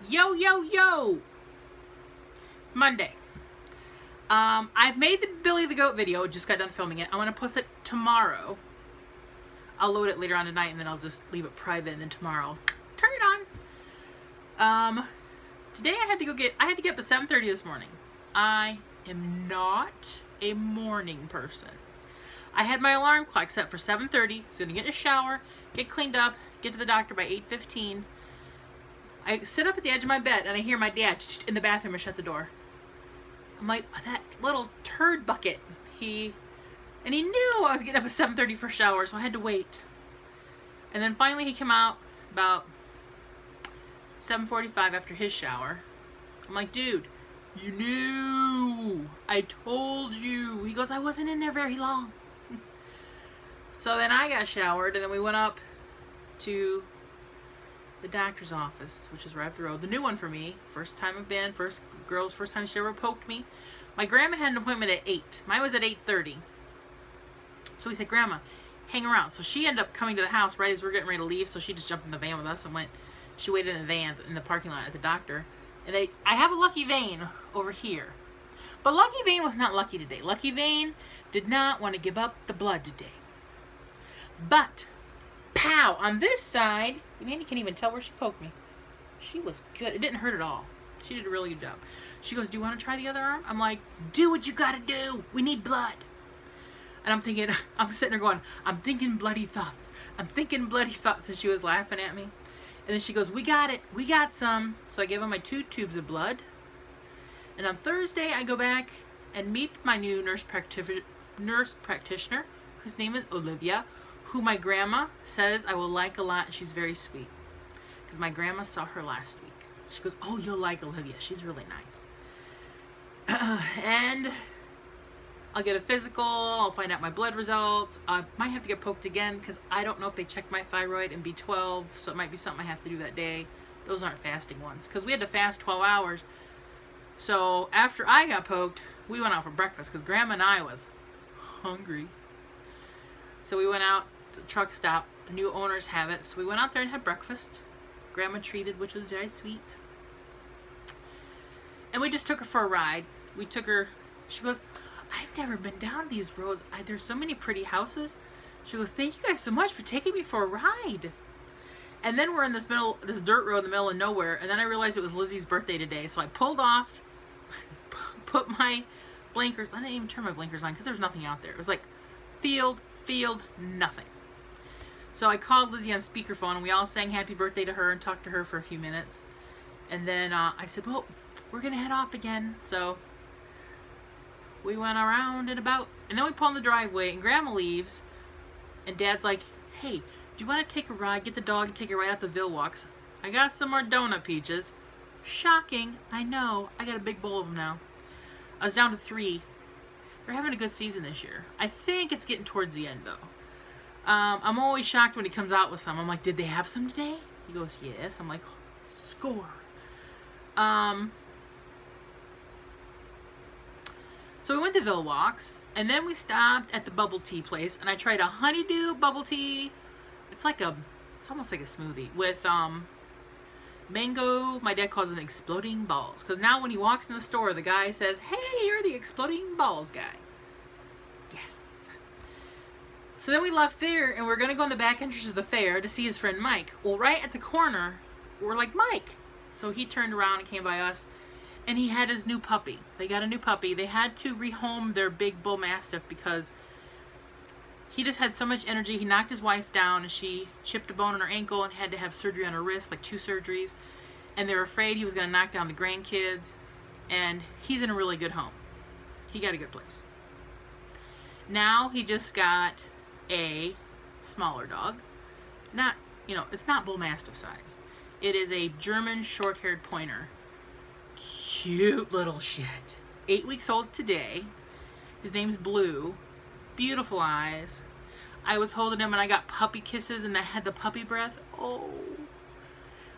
Yo, yo, yo! It's Monday. I've made the Billy the Goat video. Just got done filming it. I'm going to post it tomorrow. I'll load it later on tonight and then I'll just leave it private and then tomorrow turn it on. Today I had to get up at 7:30 this morning. I am not a morning person. I had my alarm clock set for 7:30. I was going to get in a shower, get cleaned up, get to the doctor by 8:15. I sit up at the edge of my bed and I hear my dad in the bathroom and shut the door. I'm like, that little turd bucket. He knew I was getting up at 7:30 for a shower, so I had to wait. And then finally he came out about 7:45 after his shower. I'm like, dude, you knew. I told you. He goes, I wasn't in there very long. So then I got showered and then we went up to the doctor's office, which is right up the road. The new one for me. First time I've been. First time she ever poked me. My grandma had an appointment at 8. Mine was at 8:30. So we said, Grandma, hang around. So she ended up coming to the house right as we were getting ready to leave. So she just jumped in the van with us and went. She waited in the van in the parking lot at the doctor. And I have a Lucky Vein over here. But Lucky Vein was not lucky today. Lucky Vein did not want to give up the blood today. But pow! On this side, Mandy can't even tell where she poked me. She was good. It didn't hurt at all. She did a really good job. She goes, do you want to try the other arm? I'm like, do what you gotta do. We need blood. And I'm sitting there going, I'm thinking bloody thoughts. I'm thinking bloody thoughts. And she was laughing at me. And then she goes, we got it. We got some. So I gave her my 2 tubes of blood. And on Thursday, I go back and meet my new nurse practitioner, whose name is Olivia, who my grandma says I will like a lot, and she's very sweet. Because my grandma saw her last week. She goes, oh, you'll like Olivia. She's really nice. And I'll get a physical. I'll find out my blood results. I might have to get poked again because I don't know if they checked my thyroid and B12, so it might be something I have to do that day. Those aren't fasting ones because we had to fast 12 hours. So after I got poked, we went out for breakfast because Grandma and I was hungry. So we went out to the truck stop. The new owners have it. So we went out there and had breakfast. Grandma treated, which was very sweet. And we just took her for a ride. We took her, she goes, I've never been down these roads. There's so many pretty houses. She goes, thank you guys so much for taking me for a ride. And then we're in this dirt road in the middle of nowhere. And then I realized it was Lizzie's birthday today. So I pulled off, put my blinkers, I didn't even turn my blinkers on because there was nothing out there. It was like field, nothing. So I called Lizzie on speakerphone and we all sang happy birthday to her and talked to her for a few minutes. And then I said, well, we're going to head off again. So we went around and about. And then we pull in the driveway and Grandma leaves. And Dad's like, hey, do you want to take a ride? Get the dog and take it right up the Vilwalks. I got some more donut peaches. Shocking. I know. I got a big bowl of them now. I was down to 3. They're having a good season this year. I think it's getting towards the end though. I'm always shocked when he comes out with some. I'm like, did they have some today? He goes, yes. I'm like, score. So we went to Vilwalks, and then we stopped at the bubble tea place, and I tried a honeydew bubble tea. It's almost like a smoothie with mango. My dad calls them exploding balls, because now when he walks in the store, the guy says, hey, you're the exploding balls guy. Yes. So then we left there, and we're going to go in the back entrance of the fair to see his friend Mike. Well, right at the corner, we're like, Mike. So he turned around and came by us, and he had his new puppy. They got a new puppy. They had to rehome their big bull mastiff because he just had so much energy. He knocked his wife down, and she chipped a bone in her ankle and had to have surgery on her wrist, like 2 surgeries. And they were afraid he was going to knock down the grandkids. And he's in a really good home. He got a good place. Now he just got a smaller dog. Not, it's not bull mastiff size. It is a German short-haired pointer. Cute little shit. 8 weeks old today. His name's Blue. Beautiful eyes. I was holding him and I got puppy kisses and I had the puppy breath. Oh.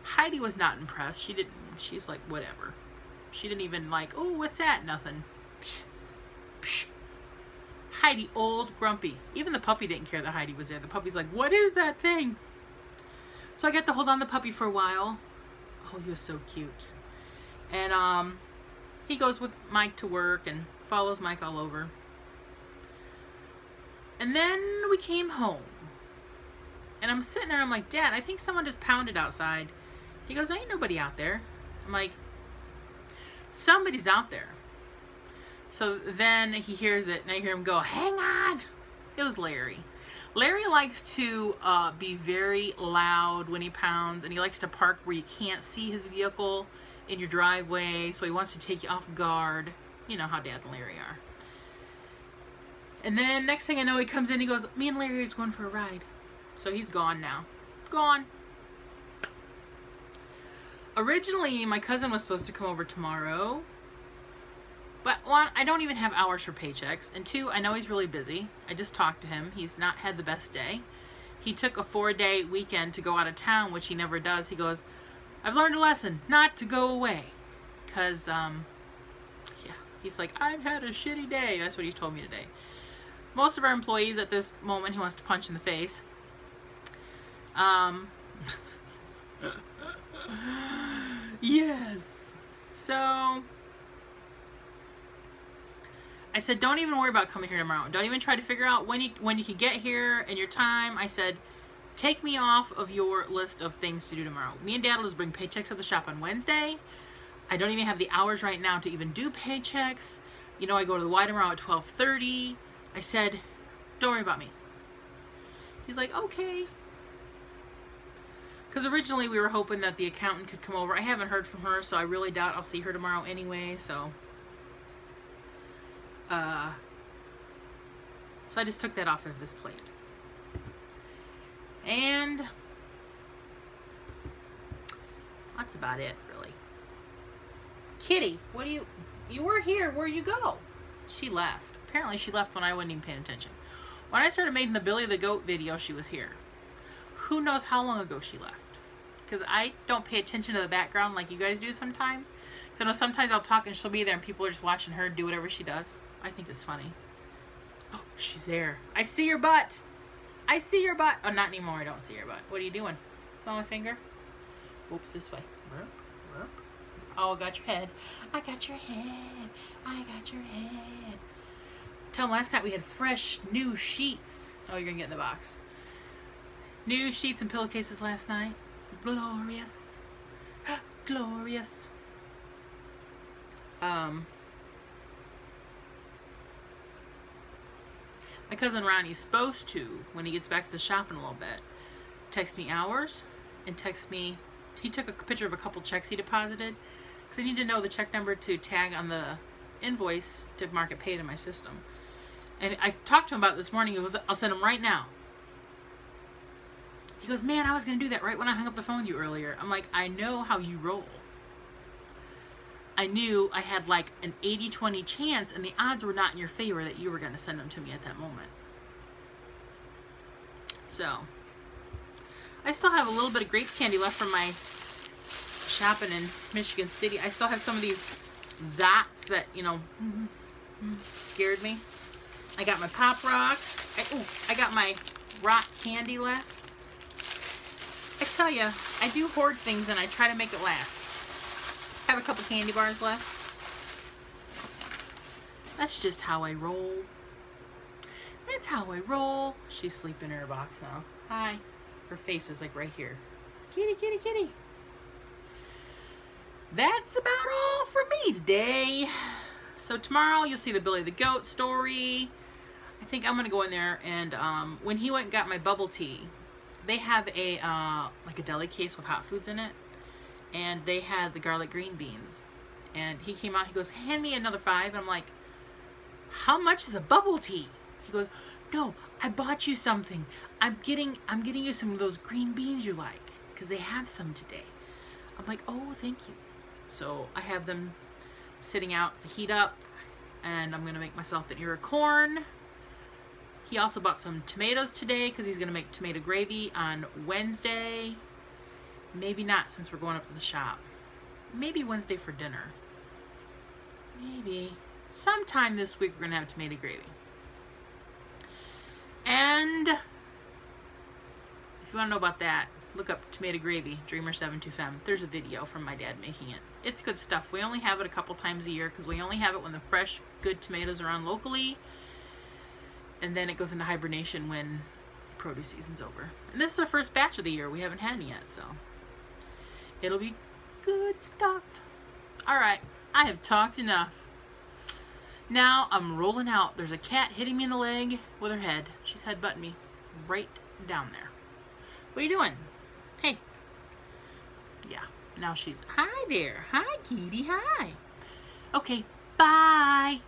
Heidi was not impressed. She's like, whatever. She didn't even like, oh, what's that? Nothing. Psh. Psh. Heidi, old, grumpy. Even the puppy didn't care that Heidi was there. The puppy's like, what is that thing? So I got to hold on the puppy for a while. Oh, Oh, he was so cute. And he goes with Mike to work and follows Mike all over. And then we came home. And I'm sitting there, I'm like, Dad, I think someone just pounded outside. He goes, ain't nobody out there. I'm like, somebody's out there. So then he hears it, and I hear him go, hang on. It was Larry. Larry likes to be very loud when he pounds, and he likes to park where you can't see his vehicle in your driveway, so he wants to take you off guard. You know how Dad and Larry are. And then next thing I know, he comes in, he goes, me and Larry are just going for a ride. So he's gone now. Gone. Originally, my cousin was supposed to come over tomorrow. But one, I don't even have hours for paychecks. And two, I know he's really busy. I just talked to him. He's not had the best day. He took a 4-day weekend to go out of town, which he never does. He goes, I've learned a lesson not to go away. Because, yeah. He's like, I've had a shitty day. That's what he's told me today. Most of our employees at this moment, he wants to punch in the face. Yes. So I said, don't even worry about coming here tomorrow. Don't even try to figure out when you can get here and your time. I said, take me off of your list of things to do tomorrow. Me and Dad will just bring paychecks to the shop on Wednesday. I don't even have the hours right now to even do paychecks. You know, I go to the Y tomorrow at 12:30. I said, don't worry about me. He's like, okay. Because originally we were hoping that the accountant could come over. I haven't heard from her, so I really doubt I'll see her tomorrow anyway, so I just took that off of this plate. And that's about it, really. Kitty, what do you were here, where'd you go? She left. Apparently she left when I wasn't even paying attention. When I started making the Billy the Goat video, she was here. Who knows how long ago she left? Because I don't pay attention to the background like you guys do sometimes. So I know sometimes I'll talk and she'll be there and people are just watching her do whatever she does. I think it's funny. Oh, she's there. I see your butt. I see your butt. Oh, not anymore. I don't see your butt. What are you doing? Smell my finger? Oops, this way. Oh, I got your head. I got your head. I got your head. Tell them last night we had fresh new sheets. Oh, you're going to get in the box. New sheets and pillowcases last night. Glorious. Glorious. My cousin Ronnie's supposed to, when he gets back to the shop in a little bit, text me hours and text me. He took a picture of a couple checks he deposited because I need to know the check number to tag on the invoice to mark it paid in my system. And I talked to him about it this morning. It was, I'll send him right now. He goes, man, I was going to do that right when I hung up the phone with you earlier. I'm like, I know how you roll. I knew I had like an 80-20 chance and the odds were not in your favor that you were going to send them to me at that moment. So, I still have a little bit of grape candy left from my shopping in Michigan City. I still have some of these Zots that, you know, scared me. I got my Pop Rocks. I got my rock candy left. I tell you, I do hoard things and I try to make it last. I have a couple candy bars left. That's just how I roll. That's how I roll. She's sleeping in her box now. Hi. Her face is like right here. Kitty, kitty, kitty. That's about all for me today. So tomorrow you'll see the Billy the Goat story. I think I'm going to go in there and when he went and got my bubble tea, they have a like a deli case with hot foods in it. And they had the garlic green beans. And he came out, he goes, hand me another 5. And I'm like, how much is a bubble tea? He goes, no, I bought you something. I'm getting you some of those green beans you like. Because they have some today. I'm like, oh, thank you. So I have them sitting out to heat up. And I'm going to make myself an ear of corn. He also bought some tomatoes today because he's going to make tomato gravy on Wednesday. Maybe not since we're going up to the shop. Maybe Wednesday for dinner. Maybe. Sometime this week we're going to have tomato gravy. And if you want to know about that, Look up tomato gravy, Dreamer725. There's a video from my dad making it. It's good stuff. We only have it a couple times a year because we only have it when the fresh, good tomatoes are on locally. And then it goes into hibernation when produce season's over. And this is our first batch of the year. We haven't had any yet, so it'll be good stuff. Alright, I have talked enough. Now I'm rolling out. There's a cat hitting me in the leg with her head. She's headbutting me right down there. What are you doing? Hey. Yeah, now she's, hi there. Hi, kitty, hi. Okay, bye.